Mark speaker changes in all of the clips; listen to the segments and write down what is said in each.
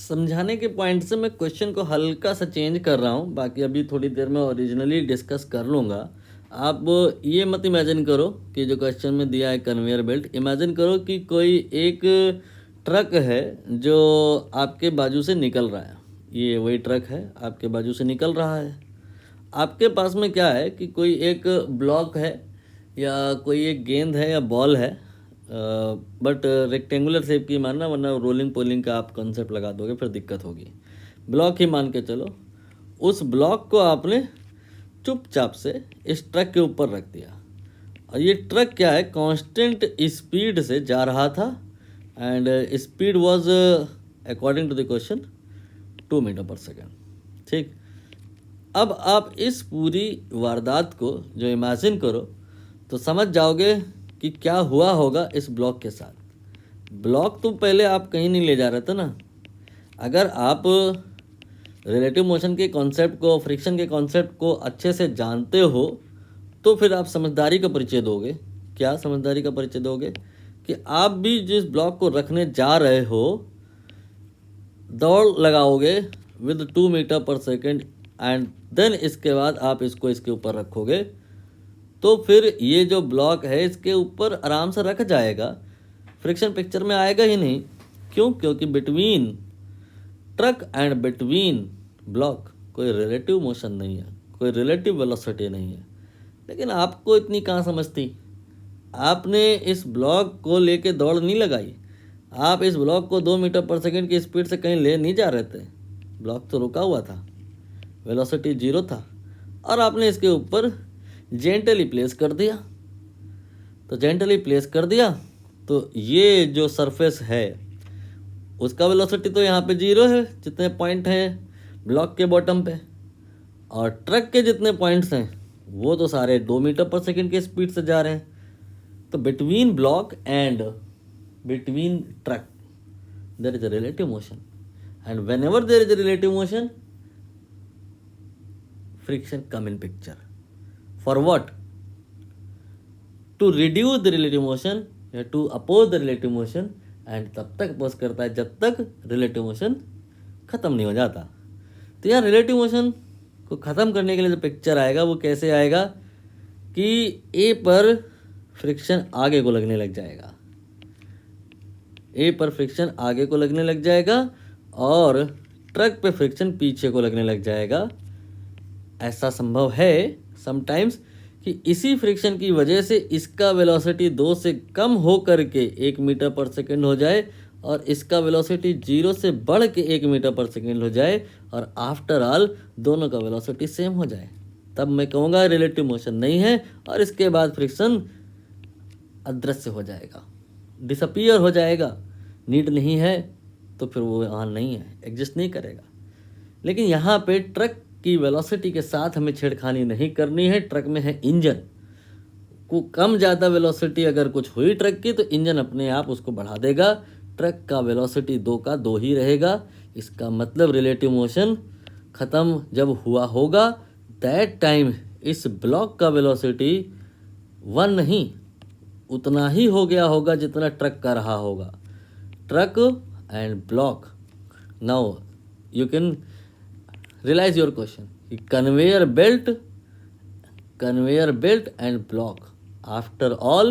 Speaker 1: समझाने के पॉइंट से मैं क्वेश्चन को हल्का सा चेंज कर रहा हूँ, बाकी अभी थोड़ी देर में ओरिजिनली डिस्कस कर लूँगा। आप ये मत इमेजिन करो कि जो क्वेश्चन में दिया है कन्वेयर बेल्ट, इमेजिन करो कि कोई एक ट्रक है जो आपके बाजू से निकल रहा है। ये वही ट्रक है, आपके बाजू से निकल रहा है। आपके पास में क्या है कि कोई एक ब्लॉक है या कोई एक गेंद है या बॉल है, बट रेक्टेंगुलर शेप की मानना, वरना रोलिंग पोलिंग का आप कॉन्सेप्ट लगा दोगे फिर दिक्कत होगी। ब्लॉक ही मान के चलो। उस ब्लॉक को आपने चुपचाप से इस ट्रक के ऊपर रख दिया और ये ट्रक क्या है, कांस्टेंट स्पीड से जा रहा था and speed was according to the question 2 metre per second. ठीक, अब आप इस पूरी वारदात को जो इमेजिन करो तो समझ जाओगे कि क्या हुआ होगा इस ब्लॉक के साथ। ब्लॉक तो पहले आप कहीं नहीं ले जा रहे थे ना। अगर आप रिलेटिव मोशन के कॉन्सेप्ट को, फ्रिक्शन के कॉन्सेप्ट को अच्छे से जानते हो तो फिर आप समझदारी का परिचय दोगे। क्या समझदारी का परिचय दोगे? कि आप भी जिस ब्लॉक को रखने जा रहे हो दौड़ लगाओगे with 2 metre per second and then इसके बाद आप इसको इसके ऊपर रखोगे तो फिर ये जो ब्लॉक है इसके ऊपर आराम से रख जाएगा, फ्रिक्शन पिक्चर में आएगा ही नहीं। क्यों? क्योंकि between truck and between block कोई रिलेटिव मोशन नहीं है, कोई रिलेटिव वेलोसिटी नहीं है। लेकिन आपको इतनी कहाँ समझती। आपने इस ब्लॉक को लेके दौड़ नहीं लगाई। आप इस ब्लॉक को 2 मीटर पर सेकेंड की स्पीड से कहीं ले नहीं जा रहे थे। ब्लॉक तो रुका हुआ था, वेलोसिटी 0 था और आपने इसके ऊपर जेंटली प्लेस कर दिया। तो जेंटली प्लेस कर दिया तो ये जो सरफेस है उसका वेलोसिटी तो यहाँ पे 0 है, जितने पॉइंट हैं ब्लॉक के बॉटम पे, और ट्रक के जितने पॉइंट्स हैं वो तो सारे 2 मीटर पर सेकेंड की स्पीड से जा रहे हैं। तो between block and between truck there is a relative motion and whenever there is a relative motion friction come in picture. For what? To reduce the relative motion या to oppose the relative motion and तब तक oppose करता है जब तक relative motion ख़त्म नहीं हो जाता। तो यार रिलेटिव मोशन को ख़त्म करने के लिए जो पिक्चर आएगा वो कैसे आएगा कि ए पर फ्रिक्शन आगे को लगने लग जाएगा, ए पर फ्रिक्शन आगे को लगने लग जाएगा और ट्रक पे फ्रिक्शन पीछे को लगने लग जाएगा। ऐसा संभव है समटाइम्स कि इसी फ्रिक्शन की वजह से इसका वेलोसिटी 2 से कम हो करके 1 मीटर पर सेकेंड हो जाए और इसका वेलोसिटी 0 से बढ़ के 1 मीटर पर सेकेंड हो जाए और आफ्टर ऑल दोनों का वेलोसिटी सेम हो जाए। तब मैं कहूँगा रिलेटिव मोशन नहीं है और इसके बाद फ्रिक्शन अदृश्य हो जाएगा, डिसअपीयर हो जाएगा। नीड नहीं है तो फिर वो वहाँ नहीं है, एग्जिस्ट नहीं करेगा। लेकिन यहाँ पे ट्रक की वेलोसिटी के साथ हमें छेड़खानी नहीं करनी है। ट्रक में है इंजन, को कम ज़्यादा वेलोसिटी अगर कुछ हुई ट्रक की तो इंजन अपने आप उसको बढ़ा देगा। ट्रक का वेलोसिटी 2 का 2 ही रहेगा। इसका मतलब रिलेटिव मोशन ख़त्म जब हुआ होगा दैट टाइम इस ब्लॉक का वेलोसिटी 1 नहीं, उतना ही हो गया होगा जितना ट्रक का रहा होगा। Truck and block. Now you can realize your question. Conveyor belt and block, after all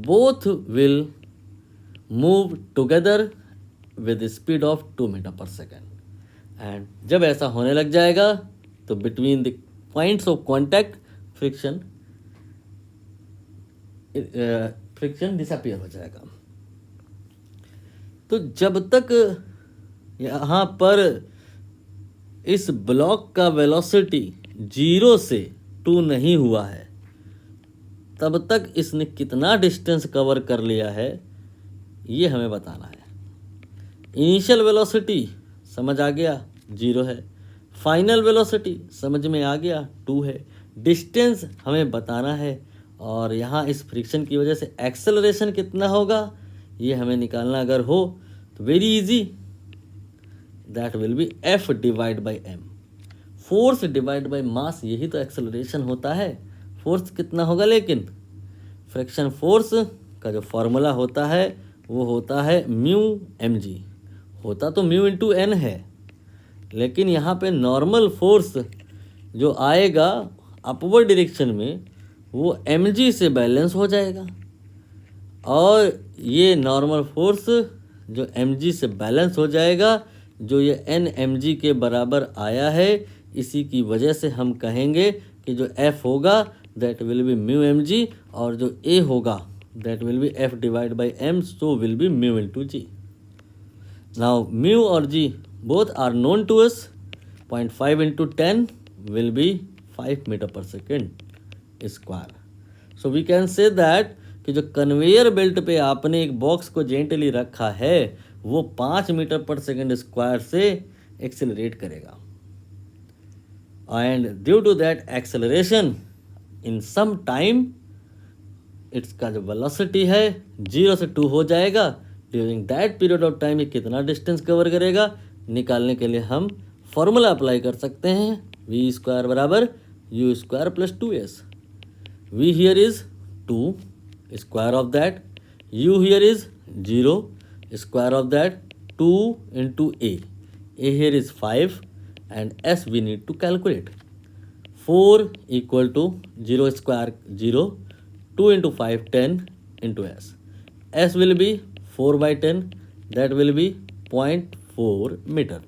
Speaker 1: both will move together with the speed of 2 meter per second and जब ऐसा होने लग जाएगा तो between the points of contact friction disappear हो जाएगा। तो जब तक यहाँ पर इस ब्लॉक का वेलोसिटी 0 से 2 नहीं हुआ है तब तक इसने कितना डिस्टेंस कवर कर लिया है ये हमें बताना है। इनिशियल वेलोसिटी समझ आ गया 0 है, फाइनल वेलोसिटी समझ में आ गया 2 है, डिस्टेंस हमें बताना है और यहाँ इस फ्रिक्शन की वजह से एक्सेलरेशन कितना होगा ये हमें निकालना अगर हो तो very easy, that will be F divide by M, force divide by mass. यही तो एक्सेलरेशन होता है। फोर्स कितना होगा, लेकिन फ्रिक्शन फोर्स का जो फॉर्मूला होता है वो होता है μ mg, होता तो म्यू इंटू एन है, लेकिन यहाँ पे नॉर्मल फोर्स जो आएगा अपवर्ड डायरेक्शन में वो mg से बैलेंस हो जाएगा, और ये नॉर्मल फोर्स जो mg से बैलेंस हो जाएगा, जो ये n mg के बराबर आया है, इसी की वजह से हम कहेंगे कि जो f होगा that will be mu mg, और जो a होगा that will be f divide by m, so will be mu into g. Now mu और g both are known to us. 0.5 into 10 will be 5 meter per second square. So we can say that कि जो conveyor belt पे आपने एक box को gently रखा है वो 5 मीटर पर सेकेंड स्क्वायर से एक्सेलरेट करेगा, and due to that acceleration in some time इसका जो वेलोसिटी है 0 से 2 हो जाएगा। During that period of time ये कितना डिस्टेंस कवर करेगा निकालने के लिए हम फॉर्मूला अप्लाई कर सकते हैं, वी स्क्वायर बराबर u square plus 2s। V here is 2 square of that, u here is 0 square of that, 2 into a here is 5 and s we need to calculate. 4 equal to 0 square 0, 2 into 5 10 into s will be 4 by 10, that will be 0.4 meter.